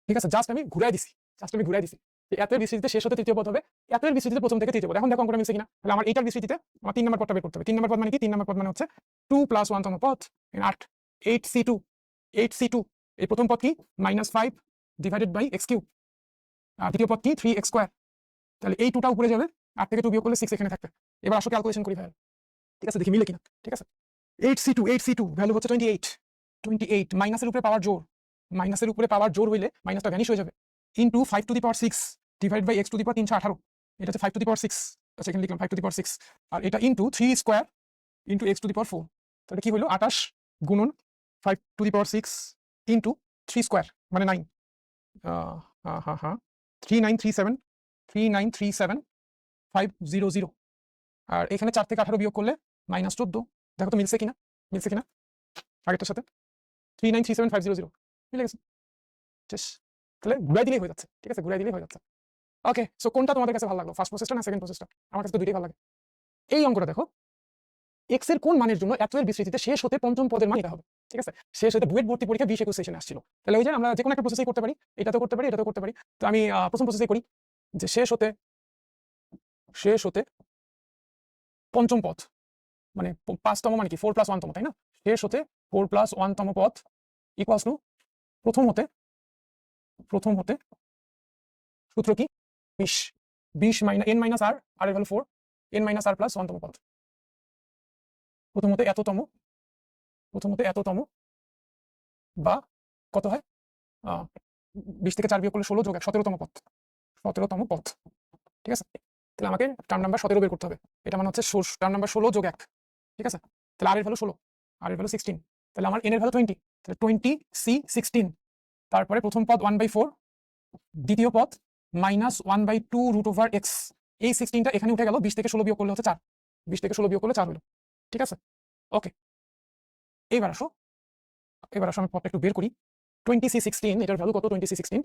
ঠিক আছে, জাস্ট আমি ঘুরাই দিছি এতের বিস্তৃতিতে শেষ হতে তৃতীয় পদ হবে, এতের বিস্তৃতিতে প্রথম থেকে তৃতীয় পদ। এখন দেখো অঙ্কটা মিলছে কিনা। তাহলে আমার এইটার বিস্তৃতিতে আমার 3 নম্বর পদটা বের করতে হবে। 3 নম্বর পদ মানে কি? 3 নম্বর পদ মানে হচ্ছে 2 + 1 তম পদ 8 8c2 এই প্রথম পদ কি -5 / x3, আর দ্বিতীয় পদ কি 3x²। তাহলে এই 2টা উপরে যাবে, 8 থেকে 2 বিয়োগ করলে 6 এখানে থাকবে। এবার আসো ক্যালকুলেশন করি ভাই। ঠিক আছে, দেখি মিলে কিনা। ঠিক আছে, 8c2 ভ্যালু হচ্ছে 28 মাইনাসের উপরে পাওয়ার জোর হইলে মাইনাসটা ভ্যানিশ হয়ে যাবে, ইনটু 5⁶ / x⁴ 318। এটা হচ্ছে 5⁶, আচ্ছা এখানে লিখলাম 5⁶, আর এটা ইনটু 3² * x⁴। তাহলে কি হলো 28 গুণন 5⁶ ইনটু 3² মানে 9, 3937 আর এখানে 4 থেকে 18 বিয়োগ করলে -14। দেখো তো মিলছে কিনা আগেরটার সাথে। 3937500 মিলে গেছে। শেষ। তাহলে ঘুরাই দিলেই হয়ে যাচ্ছে। ঠিক আছে, ঘুরাই দিলেই হয়ে যাচ্ছে। ওকে, সো কোনটা তোমাদের কাছে ভালো লাগলো, ফার্স্ট প্রসেসটা না সেকেন্ড প্রসেসটা? আমার কাছে তো দুইটাই ভালো লাগে। এই অঙ্কটা দেখো, x এর কোন মানের জন্য এত এর বিস্তৃতিতে শেষ হতে পঞ্চম পদের মান এটা হবে। ঠিক আছে, শেষ হতে বুয়েট ভর্তি পরীক্ষা 20-21 সেশনে আসছিল। তাহলে ওই যে আমরা যে কোনো একটা প্রসেসই করতে পারি, এটাতেও করতে পারি, এটাতেও করতে পারি। তো আমি প্রথম প্রসেসই করি, যে শেষ হতে পঞ্চম পদ মানে 5তম মানে কি 4 + 1 তম, তাই না? শেষ হতে 4 + 1 তম পদ ইকুয়ালস টু প্রথম হতে সূত্র কি 20 n - r, r এর ভ্যালু 4, n - r + 1 তম পদ। প্রথম হতে এততম বা কত হয় 20 থেকে 4 বিয়োগ করলে 16 যোগ 1 17তম পদ। ঠিক আছে, তাহলে আমাকে টার্ম নাম্বার 17 বের করতে হবে। এটা মানে হচ্ছে টার্ম নাম্বার 16 যোগ 1। ঠিক আছে, তাহলে r এর ভ্যালু 16, r এর ভ্যালু 16, তাহলে আমার n এর ভ্যালু 20, তাহলে 20c16। তারপরে প্রথম পদ 1/4, দ্বিতীয় পদ -1/2√x। এই 16টা এখানে উঠে গেল, 20 থেকে 16 বিয়োগ করলে হচ্ছে 4, 20 থেকে 16 বিয়োগ করলে 4 হলো। ঠিক আছে, ওকে। এবার আসো আমি পদটা একটু বের করি। 20c16 এটার ভ্যালু কত? 20c16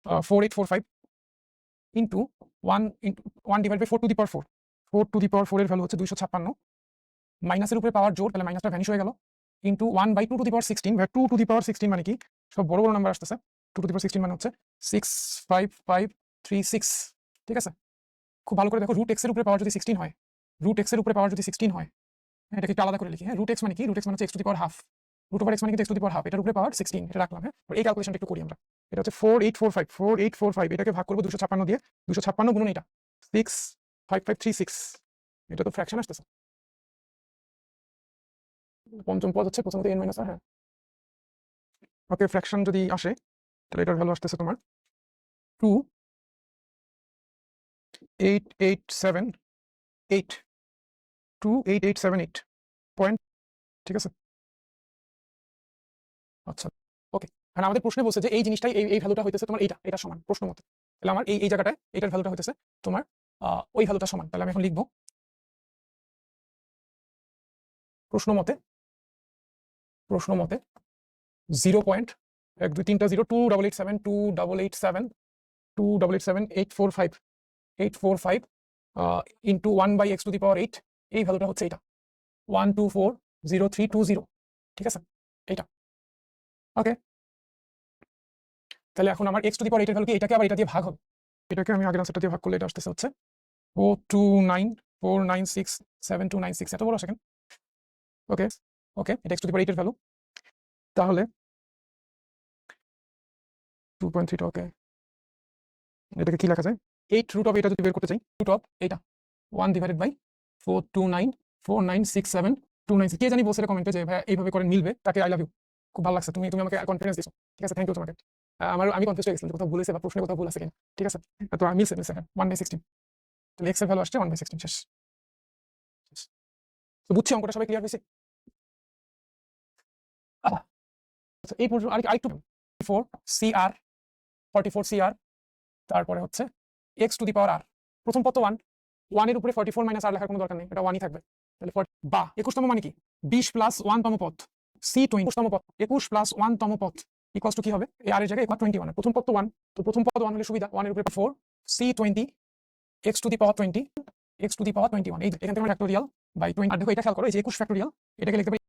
4845 ইনটু 1/4⁴ 4⁴ এর ভ্যালু হচ্ছে 256, মাইনাসের উপরে পাওয়ার জোর, তাহলে মাইনাসটা ভ্যানিশ হয়ে গেল, ইনটু 1/2⁴16। 2⁴16 মানে কি? সব বড় বড় নাম্বার আসতেছে। 2⁴16 মানে হচ্ছে 65536। ঠিক আছে, খুব ভালো করে দেখো, √x এর উপরে পাওয়ার যদি 16 হয়, এটাকে একটু আলাদা করে লিখি। হ্যাঁ, √x মানে কি? √x মানে হচ্ছে x⁻², √x মানে কিন্তু x⁻², এটার উপরে পাওয়ার 16, এটা রাখলাম। হ্যাঁ, এই ক্যালকুলেশনটা একটু করি আমরা। এটা হচ্ছে 4845, এটাকে ভাগ করবো 256 দিয়ে, 256 গুণন এটা 65536। এটা তো ফ্র্যাকশন আসতেছে। পঞ্চম পদ হচ্ছে প্রথমত n - r। হ্যাঁ, ওকে, ফ্র্যাকশন যদি আসে তাহলে এটার ভ্যালু আসতেছে তোমার 28878 পয়েন্ট। ঠিক আছে, আচ্ছা, ওকে। আর আমাদের প্রশ্নে বলছে যে এই জিনিসটাই এই ভ্যালুটা হইতেছে তোমার এটা সমান প্রশ্ন মতে। তাহলে আমার এই জায়গাটায় এটার ভ্যালুটা হইতেছে তোমার ওই ভ্যালুটা সমান। তাহলে আমি এখন লিখবো প্রশ্ন মতে 0 পয়েন্ট 1 2 3টা 0 2845 ইনটু 1/x⁴, এই ভ্যালুটা হচ্ছে এটা 1240320। ঠিক আছে, এইটা ওকে। তাহলে এখন আমার x⁴ এর ভ্যালু কি? এটাকে আবার এটা দিয়ে ভাগ হবে। এটাকে আমি আগের আনসারটা দিয়ে ভাগ করলে এটা আসতেছে হচ্ছে 429496796। এত বড় সেকেন্ড। ওকে, এটা x⁴ এর ভ্যালু। তাহলে 2.3টা, ওকে। এটাকে কি লেখা যায়? 8 এটা যদি বের করতে চাই, এটা 1/429496796। কে জানি বলছে কমেন্টে যে ভাই এইভাবে করেন মিলবে, তাকে আই লাভ ইউ। খুব ভালো লাগছে, তুমি আমাকে কনফিডেন্স দিছো। ঠিক আছে, থ্যাংক ইউ তোমাকে। আমি কনফিউজ হয়ে গেছিলাম যে কোথাও ভুল হয়েছে বা প্রশ্নে কোথাও ভুল আছে কিনা। ঠিক আছে, তো মিলছে 1/16। তাহলে x এর ভ্যালু আসছে 1/16। শেষ। তো বুঝছি, অঙ্কটা সবাই ক্লিয়ার হয়েছে? আচ্ছা, এই পর্যন্ত আরেকটু 44 CR, তারপরে হচ্ছে x⁻r। প্রথম পদ তো 1 এর উপরে 44 - r লেখার কোনো দরকার নেই, এটা 1ই থাকবে। তাহলে বা 21তম মানে কি? 20 + 1 তম পদ, c20 তম পদ, 21 + 1 তম পদ ইকুয়ালস টু কি হবে? এই r এর জায়গায় 21। প্রথম পদ তো 1, তো প্রথম পদ 1 হলে সুবিধা, 1 এর উপরে 4 c20 x⁻21 এই এখান থেকে ফ্যাক্টোরিয়াল বাই 20। আর দেখো এটা খেয়াল করো, এই যে 21 ফ্যাক্টোরিয়াল, এটাকে লিখতে পারি